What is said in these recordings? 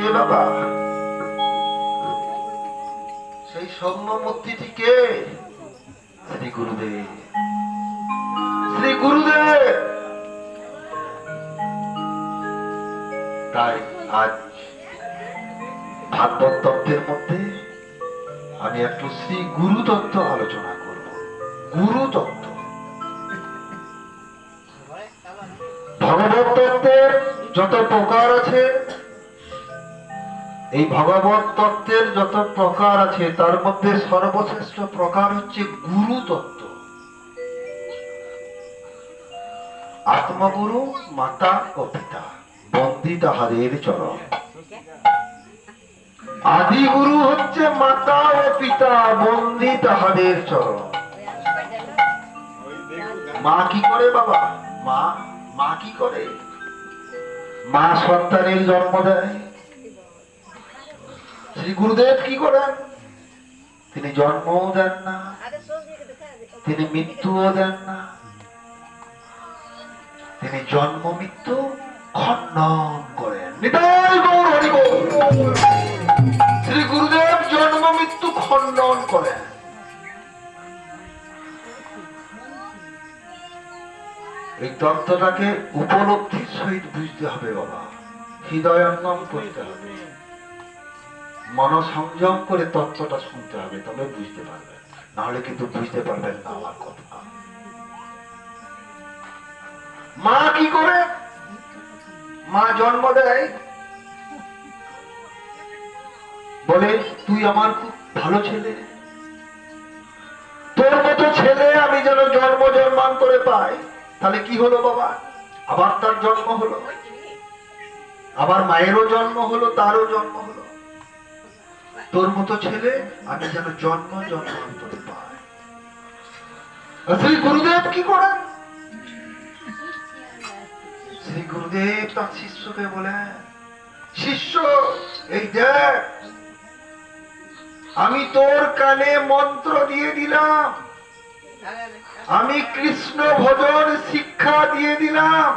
বাবা সেই সৌম্য মূর্তিটি কে? শ্রী গুরুদেব। শ্রী গুরুদেব। তাই আজ ভাগবত তত্ত্বের মধ্যে আমি একটু শ্রী গুরু তত্ত্ব আলোচনা করব। গুরু তত্ত্ব, ভগবত তত্ত্বের যত প্রকার আছে, এই ভগবত তত্ত্বের যত প্রকার আছে তার মধ্যে সর্বশ্রেষ্ঠ প্রকার হচ্ছে গুরু তত্ত্ব। আত্মগুরু মাতা ও পিতা, বন্দী তাহাদের চরণ। আদি গুরু হচ্ছে মাতা ও পিতা, বন্দী তাহাদের চরণ। মা কি করে বাবা? মা কি করে? মা সন্তানের জন্ম দেয়। শ্রী গুরুদেব কি করেন? তিনি জন্মও দেন না, তিনি মৃত্যুও দেন না, তিনি জন্ম মৃত্যু খণ্ডন করেন। নিতাই গৌর হরি বল। শ্রী গুরুদেব জন্ম মৃত্যু খণ্ডন করেন। এই তত্ত্বটাকে উপলব্ধির সহিত বুঝতে হবে বাবা, হৃদয়ঙ্গম করতে হবে, মনসংযম করে তত্ত্বটা শুনতে হবে, তবে বুঝতে পারবেন, না হলে কিন্তু বুঝতে পারবেন না আমার কথা। মা কি করে? মা জন্ম দেয়, বলে তুই আমার খুব ভালো ছেলে, তোর মতো ছেলে আমি যেন জন্ম জন্মান্তরে পাই। তাহলে কি হলো বাবা? আবার তার জন্ম হলো, আবার মায়েরও জন্ম হলো, তারও জন্ম হলো। তোর মতো ছেলে আমি যেন জন্ম জন্মান্তরে পাই। শ্রী গুরুদেব কি করেন? শ্রী গুরুদেব তার শিষ্যকে বলেন, শিষ্য এই দেখ, আমি তোর কানে মন্ত্র দিয়ে দিলাম, আমি কৃষ্ণ ভজন শিক্ষা দিয়ে দিলাম,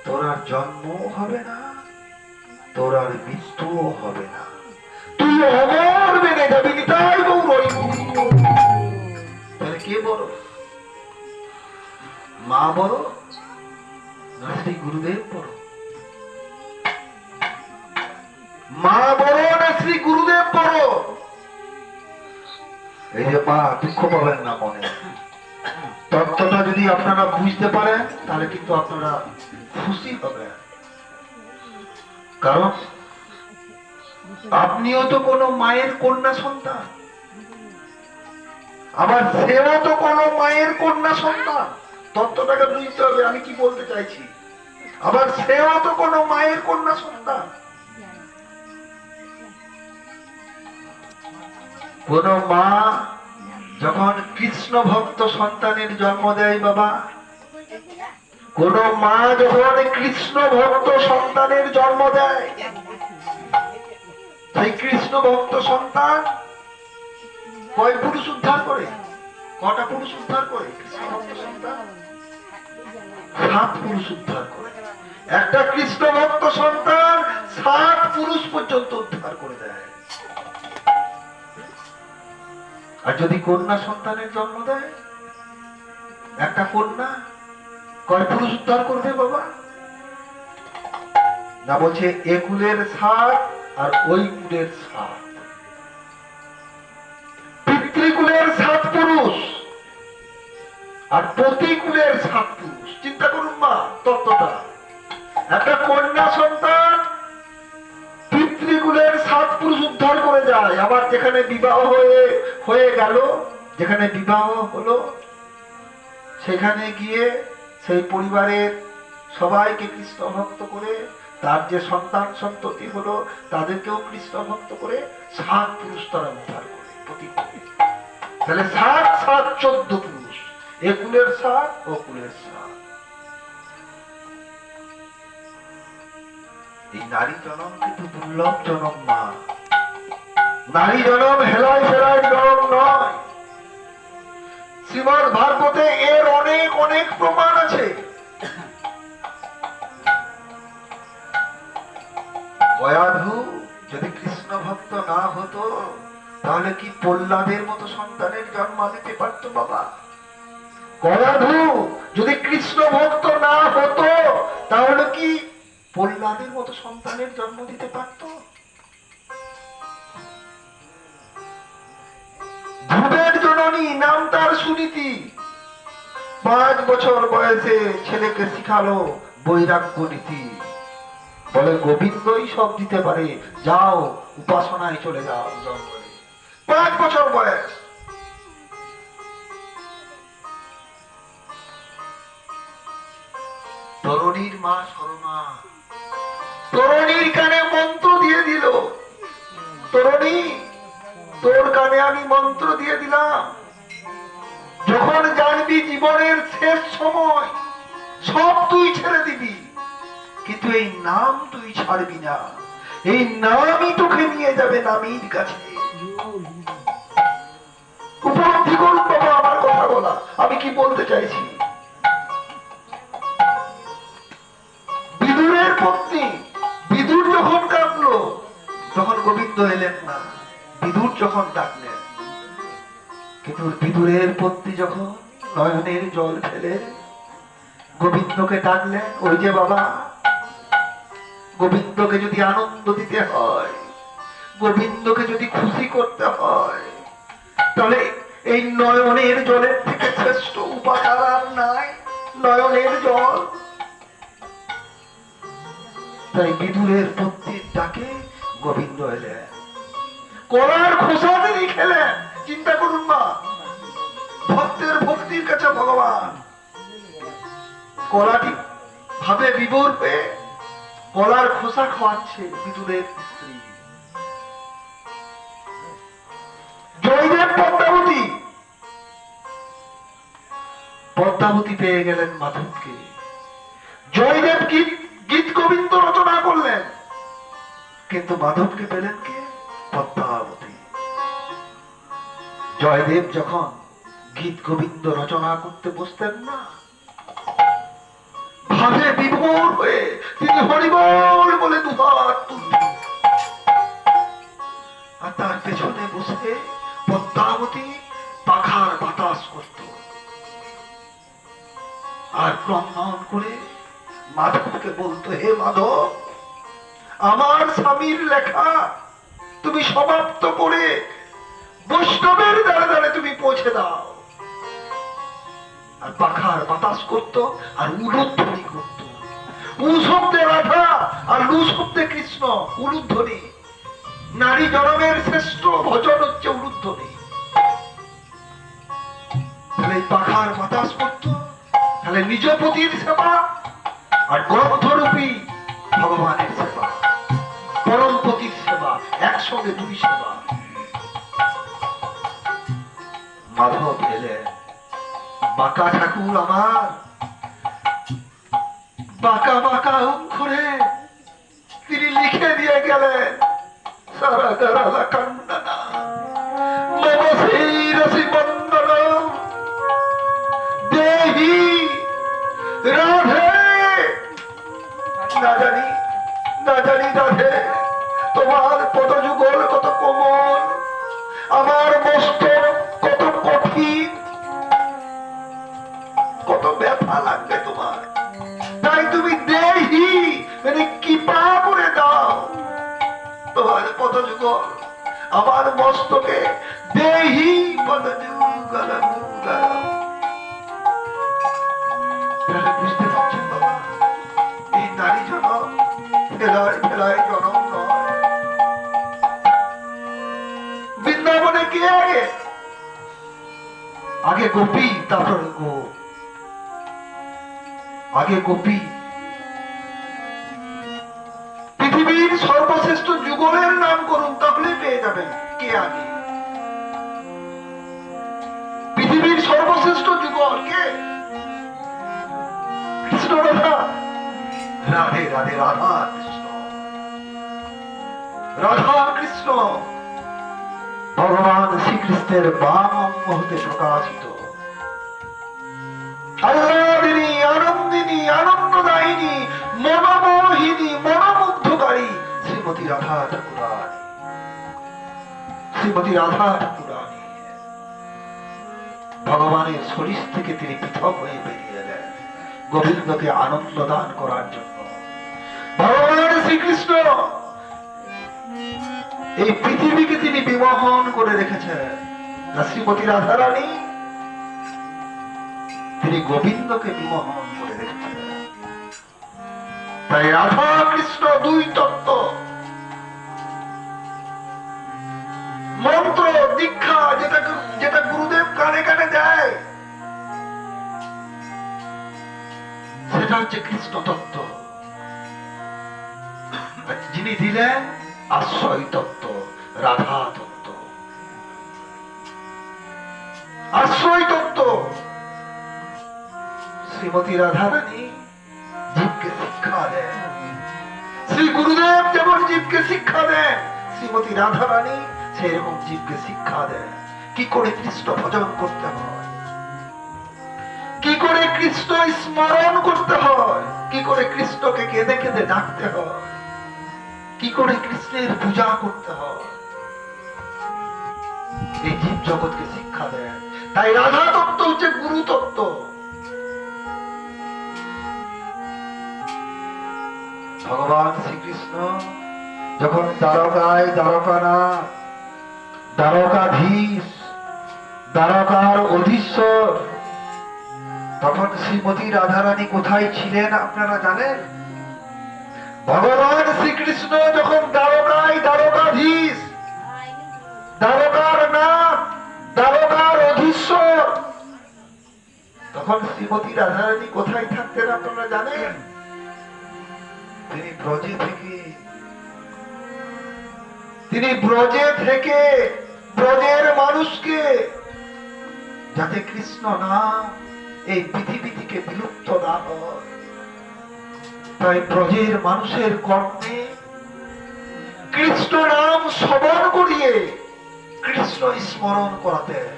তোর আর জন্মও হবে না, তোর আর মৃত্যুও হবে না, তুই অমর বেড়ে যাবি। তাই গৌর। তাহলে কে বড়? মা বড় না শ্রী গুরুদেব বড়? মা বড় না শ্রী গুরুদেব বড়? এই যে মা, দুঃখ পাবেন না মনে। তত্ত্বটা যদি আপনারা বুঝতে পারেন তাহলে কিন্তু আপনারা খুশি হবেন, কারণ আপনিও তো কোনো মায়ের কন্যা সন্তান, আবার সেও তো কোনো মায়ের কন্যা সন্তান। তত্ত্বটাকে বুঝতে হবে আমি কি বলতে চাইছি। আবার সেও তো কোনো মায়ের কন্যা সন্তান। কোন মা যখন কৃষ্ণ ভক্ত সন্তানের জন্ম দেয় বাবা, কোন মা যখন কৃষ্ণ ভক্ত সন্তানের জন্ম দেয়, সেই কৃষ্ণ ভক্ত সন্তান কয় পুরুষ উদ্ধার করে? কটা পুরুষ উদ্ধার করে কৃষ্ণ ভক্ত সন্তান? 7 পুরুষ উদ্ধার করে। একটা কৃষ্ণ ভক্ত সন্তান 7 পুরুষ পর্যন্ত উদ্ধার করে দেয়। আর যদি কন্যা সন্তানের জন্ম দেয়, একটা কন্যা কয় পুরুষ উদ্ধার করবে বাবা? না, বলছে এ কুলের 7 আর ওই কুলের 7, পিতৃকুলের 7 পুরুষ আর প্রতিকুলের 7 পুরুষ। চিন্তা করুন মা তত্ত্বটা। একটা কন্যা সন্তান পিতৃকুলের 7 পুরুষ উদ্ধার করে যায়। আবার যেখানে বিবাহ হয়ে গেল, যেখানে বিবাহ হলো, সেখানে গিয়ে সেই পরিবারের সবাইকে কৃষ্ণ ভক্ত করে, তার যে সন্তান সন্ততি হলো তাদেরকেও কৃষ্ণ ভক্ত করে 7 পুরুষ তারা উদ্ধার করে প্রতিকুলে। তাহলে 7 7 14 পুরুষ, এ কুলের 7 ও কুলের 7। এই নারী জনম কিন্তু দুর্লভ জনম মা। নারী জনম হেলায় ফেলায় জনম নয়। শ্রীমদ্ ভাগবতে এর অনেক অনেক প্রমাণ আছে। গয়াধু যদি কৃষ্ণ ভক্ত না হতো তাহলে কি প্রহ্লাদের মতো সন্তানের জন্ম দিতে পারতো বাবা? গয়াধু যদি কৃষ্ণ ভক্ত না হতো তাহলে কি প্রহ্লাদের মতো সন্তানের জন্ম দিতে পারতো? ধ্রুবের জননী নাম তার সুনীতি, 5 বছর বয়সে ছেলেকে শিখালো বৈরাগ্য নীতি। বলে গোবিন্দই সব দিতে পারে, যাও উপাসনায় চলে যাও জঙ্গলে। 5 বছর বয়স। তরুণীর মা শর্মা তরুণীর কানে মন্ত্র দিয়ে দিল, তরুণী তোর কানে আমি মন্ত্র দিয়ে দিলাম, যখন জানবি জীবনের শেষ সময় সব তুই ছেড়ে দিবি, কিন্তু এই নাম তুই ছাড়বি না, এই নামই তোকে নিয়ে যাবে নামীর কাছে। উপলব্ধি করুন বাবা আমার কথা বলা, আমি কি বলতে চাইছি। বিদুরের পত্নী বিদুর যখন কাঁদলো তখন গোবিন্দ এলেন না, বিদুর যখন ডাকলেন। কিন্তু বিদুরের পত্নী যখন নয়নের জল ফেলে গোবিন্দকে ডাকলেন, ওই যে বাবা, গোবিন্দকে যদি আনন্দ দিতে হয়, গোবিন্দকে যদি খুশি করতে হয়, তাহলে এই নয়নের জলের থেকে শ্রেষ্ঠ উপাদান আর নাই, নয়নের জল। তাই বিদুরের পত্নীর ডাকে গোবিন্দ এলেন, কলার খোসা তিনি খেলেন। চিন্তা করুন মা, ভক্তের ভক্তির কাছে ভগবান কলাটি ভাবে বিভোর হয়ে কলার খোসা খাওয়াচ্ছে বিদুরের স্ত্রী। জয়দেব পদ্মাবতী পদ্মাবতী পেয়ে গেলেন মাধবকে। জয়দেব গীত গোবিন্দ রচনা করলেন, কিন্তু মাধবকে পেলেন কে? পদ্মাবতী। জয়দেব যখন গীত গোবিন্দ রচনা করতে বসতেন না, ভাবে বিভোর হয়ে তিনি হরিবল বলে দুহাত তুলতেন, আর তার পেছনে বসে পদ্মাবতী পাখার বাতাস করত, আর ক্রন্দন করে মাধবকে বলতো, হে মাধব, আমার স্বামীর লেখা তুমি সমাপ্ত করে বৈষ্ণবের দ্বারে দ্বারে তুমি পৌঁছে দাও। আর পাখার বাতাস করত আর উলুধ্বনি করত। উ শব্দে রাধা আর লু শব্দে কৃষ্ণ, উলুধ্বনি। নারী জনমের শ্রেষ্ঠ ভজন হচ্ছে উলুধ্বনি। তাহলে এই পাখার বাতাস করত, তাহলে নিজ পতির সেবা আর গ্রন্থরূপী ভগবানের সেবা, পরম পতির সেবা, একসঙ্গে দুই সেবা। মাধব এলেন, বাঁকা ঠাকুর আমার, বাঁকা বাঁকা অক্ষরে তিনি লিখে দিয়ে গেলেন, সারা গারালা কান্দানা মম শিরসি বন্দন দেহি রাধে। না জানি রাধে, তোমার পদযুগল কত কোমল, আমার মস্তক কত কঠিন, কত ব্যথা লাগবে তোমার, তাই তুমি দেহি মানে কৃপা করে দাও, তোমার পদযুগল আমার মস্তকে দেহি পদযুগল। বুঝতে পারছেন বাবা, এই নারী জনম ফেলায় ফেলায় জনম নয়। বৃন্দাবনে কে আগে? আগে গোপী, তারপরে গো, আগে গোপী। পৃথিবীর সর্বশ্রেষ্ঠ যুগলের নাম করুন, তাহলে পেয়ে যাবেন কে আগে। পৃথিবীর সর্বশ্রেষ্ঠ যুগল কে? কৃষ্ণ রাধা। রাধে রাধে, রাধা কৃষ্ণ, রাধা কৃষ্ণ ভগবান শ্রীকৃষ্ণের বাম অঙ্গ হতে প্রকাশিত। আহ্লাদিনী, আনন্দিনী, আনন্দদায়িনী, মনোমোহিনী, মনোমুগ্ধকারী শ্রীমতী শ্রীমতী রাধা ঠাকুরানী, শ্রীমতী রাধা ঠাকুরানী ভগবানের শরীর থেকে তিনি পৃথক হয়ে বেরিয়ে এলেন গোবিন্দকে আনন্দ দান করার জন্য। ভগবান শ্রীকৃষ্ণ এই পৃথিবীকে তিনি বিমোহন করে রেখেছেন, শ্রীমতী রাধারানী তিনি গোবিন্দকে বিমোহন করে রেখেছেন। তাই রাধা কৃষ্ণ দুই তত্ত্ব, মন্ত্র দীক্ষা যেটা গুরুদেব কানে কানে দেয় সেটা হচ্ছে কৃষ্ণ তত্ত্ব। যিনি দিলেন আশ্রয় তত্ত্ব, রাধা তত্ত্ব, আশ্রয় তত্ত্ব। শ্রীমতী রাধারানী জীবকে শিক্ষা দেন, শ্রী গুরুদেব যেমন জীবকে শিক্ষা দেন, শ্রীমতী রাধারানী সেই রকম জীবকে শিক্ষা দেন কি করে কৃষ্ণ ভজন করতে হয়, কি করে কৃষ্ণ স্মরণ করতে হয়, কি করে কৃষ্ণকে কেঁদে কেঁদে ডাকতে হয়, কি করে কৃষ্ণের পূজা করতে হয়, এই জীব জগৎকে শিক্ষা দেন। তাই রাধা তত্ত্ব হচ্ছে গুরু তত্ত্ব। ভগবান শ্রীকৃষ্ণ যখন দ্বারকায় দ্বারকানাথ, দ্বারকাধীশ, দ্বারকার অধীশ্বর, তখন শ্রীমতী রাধারানী কোথায় ছিলেন আপনারা জানেন? ভগবান শ্রীকৃষ্ণ যখন দ্বারকায় দ্বারকাধীশ, দ্বারকার নাথ, দ্বারকার অধীশ্বর, তখন শ্রীমতী রাধারানী কোথায় থাকতেন আপনারা জানেন? তিনি ব্রজে থেকে ব্রজের মানুষকে যাতে কৃষ্ণ নাম এই পৃথিবী থেকে বিলুপ্ত না হয়, তাই ব্রজের মানুষের কর্মে কৃষ্ণ নাম শ্রবণ করিয়ে কৃষ্ণ স্মরণ করাতেন।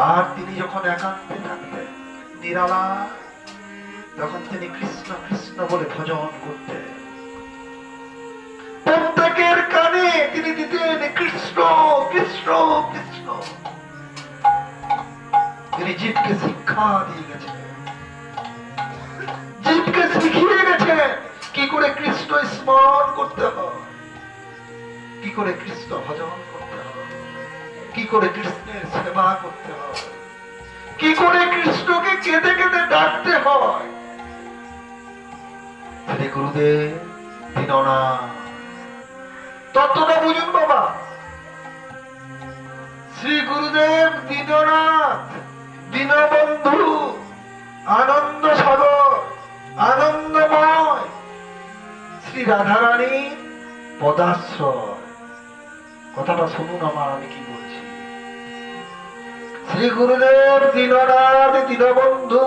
আর তিনি যখন একান্তে থাকতেন নিরালা, তখন তিনি কৃষ্ণ কৃষ্ণ বলে ভজন করতেন। প্রত্যেকের কানে তিনি দিতেন কৃষ্ণ কৃষ্ণ কৃষ্ণ। তিনি জীবকে শিক্ষা দিয়ে গেছেন, জীবকে শিখিয়ে গেছেন কি করে কৃষ্ণ স্মরণ করতে হয়, কি করে কৃষ্ণ ভজন করতে হয়, কি করে কৃষ্ণের সেবা করতে হয়, কি করে কৃষ্ণকে কেঁদে কেঁদে ডাকতে হয়। শ্রী গুরুদেব দীননাথ তত্ত্বটা বুঝুন বাবা। শ্রী গুরুদেব দীননাথ, দীনবন্ধু, আনন্দ সাগর, আনন্দময়, শ্রী রাধারানী পদাশ্রয়। কথাটা শুনুন আমার, আমি কি বলছি। শ্রী গুরুদেব দীননাথ, দীনবন্ধু,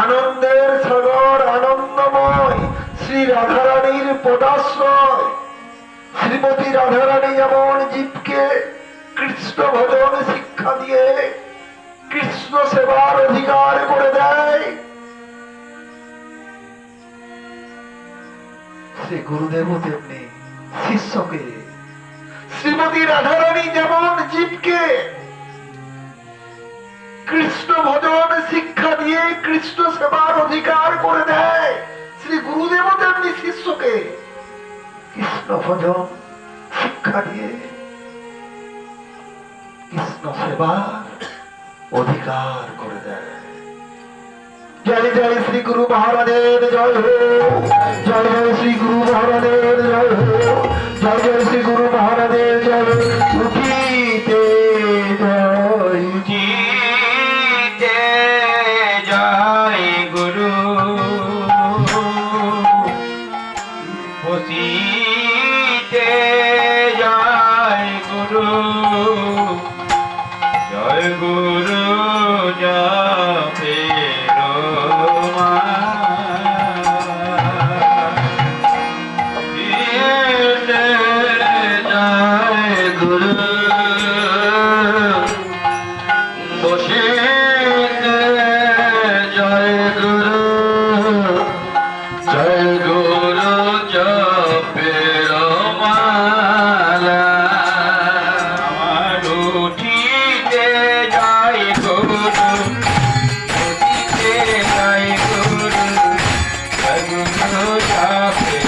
আনন্দের সাগর, আনন্দময়, শ্রী রাধারানীর পদাশ্রয়। শ্রীমতী রাধারানী যেমন জীবকে কৃষ্ণ ভজন শিক্ষা দিয়ে কৃষ্ণ সেবার অধিকার করে দেয়, শ্রী গুরুদেব তেমনি শিষ্যকে, শ্রীমতী রাধারানী যেমন জীবকে কৃষ্ণ ভজন শিক্ষা দিয়ে কৃষ্ণ সেবার অধিকার করে দেয়, শ্রী গুরুদেব তেমনি শিষ্যকে কৃষ্ণ ভজন শিক্ষা দিয়ে কৃষ্ণ সেবার অধিকার করে দেয়। জয় জয় শ্রী গুরু মহারাজের জয় হো, জয় জয় শ্রী গুরু মহারাজের জয় হো, জয় জয় শ্রী গুরু মহারাজের জয় হো। উঠিতে জয়, উঠিতে জয় গুরু, বসিতে জয় গুরু, জয় গুরু জপেরো মা, কীর্তন যাবে